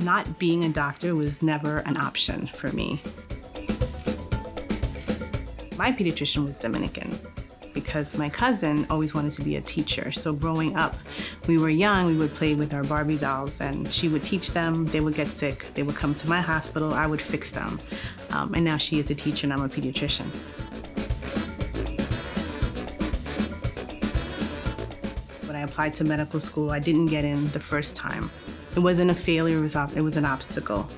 Not being a doctor was never an option for me. My pediatrician was Dominican because my cousin always wanted to be a teacher. So growing up, we were young, we would play with our Barbie dolls and she would teach them, they would get sick, they would come to my hospital, I would fix them. And now she is a teacher and I'm a pediatrician. When I applied to medical school, I didn't get in the first time. It wasn't a failure, it was an obstacle.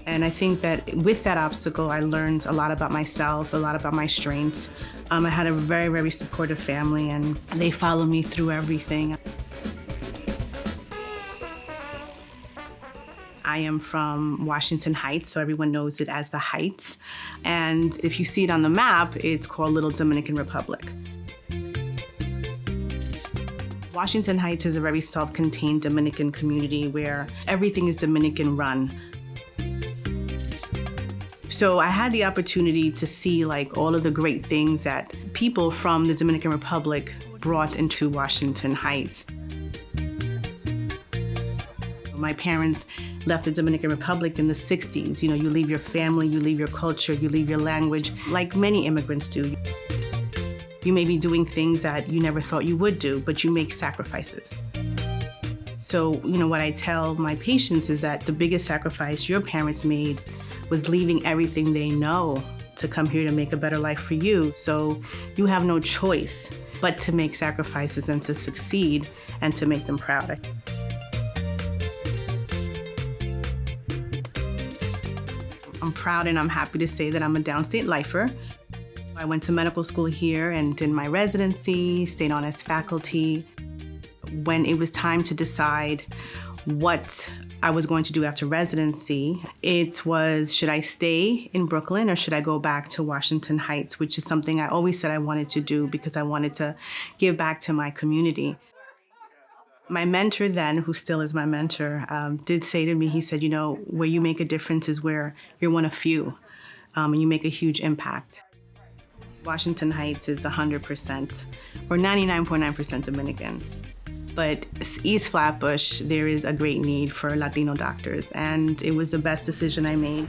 And I think that with that obstacle, I learned a lot about myself, a lot about my strengths. I had a very, very supportive family and they followed me through everything. I am from Washington Heights, so everyone knows it as the Heights. And if you see it on the map, it's called Little Dominican Republic. Washington Heights is a very self-contained Dominican community where everything is Dominican run. So I had the opportunity to see all of the great things that people from the Dominican Republic brought into Washington Heights. My parents left the Dominican Republic in the 60s. You leave your family, you leave your culture, you leave your language, like many immigrants do. You may be doing things that you never thought you would do, but you make sacrifices. So, what I tell my patients is that the biggest sacrifice your parents made was leaving everything they know to come here to make a better life for you. So you have no choice but to make sacrifices and to succeed and to make them proud. I'm proud and I'm happy to say that I'm a downstate lifer. I went to medical school here and did my residency, stayed on as faculty. When it was time to decide what I was going to do after residency, it was, should I stay in Brooklyn or should I go back to Washington Heights, which is something I always said I wanted to do because I wanted to give back to my community. My mentor then, who still is my mentor, did say to me, he said, where you make a difference is where you're one of few and you make a huge impact. Washington Heights is 100% or 99.9% Dominican. But East Flatbush, there is a great need for Latino doctors, and it was the best decision I made.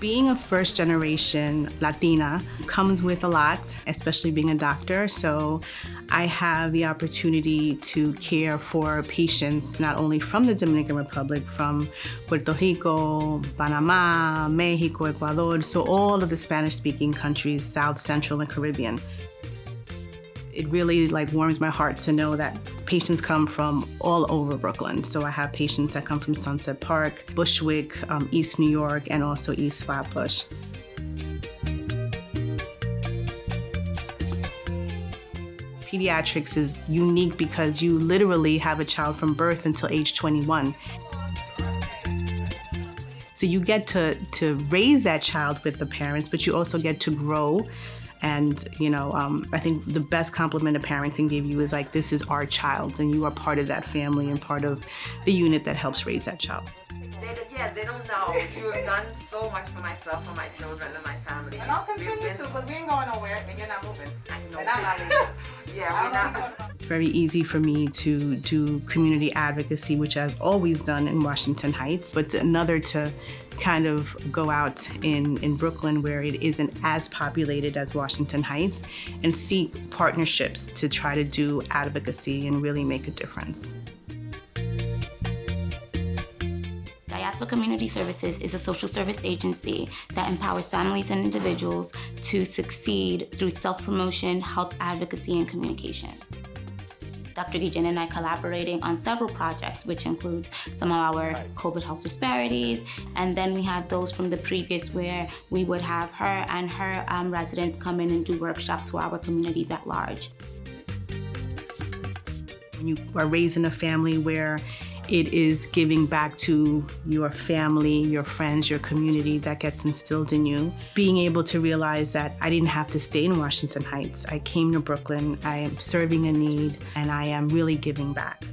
Being a first-generation Latina comes with a lot, especially being a doctor. So I have the opportunity to care for patients not only from the Dominican Republic, from Puerto Rico, Panama, Mexico, Ecuador, so all of the Spanish-speaking countries, South, Central, and Caribbean. It really warms my heart to know that patients come from all over Brooklyn. So I have patients that come from Sunset Park, Bushwick, East New York, and also East Flatbush. Pediatrics is unique because you literally have a child from birth until age 21. So you get to raise that child with the parents, but you also get to grow. And, I think the best compliment a parent can give you is this is our child, and you are part of that family and part of the unit that helps raise that child. They don't know. You have done so much for myself, for my children, and my family. And I'll continue to, because we ain't going nowhere, and you're not moving. I know. And I'm not leaving. Yeah, we're not. It's very easy for me to do community advocacy, which I've always done in Washington Heights, but it's another to kind of go out in Brooklyn where it isn't as populated as Washington Heights and seek partnerships to try to do advocacy and really make a difference. Diaspora Community Services is a social service agency that empowers families and individuals to succeed through self-promotion, health advocacy, and communication. Dr. Guillen and I collaborating on several projects, which includes some of our COVID health disparities, and then we have those from the previous where we would have her and her residents come in and do workshops for our communities at large. When you are raised in a family where it is giving back to your family, your friends, your community that gets instilled in you. Being able to realize that I didn't have to stay in Washington Heights. I came to Brooklyn, I am serving a need, and I am really giving back.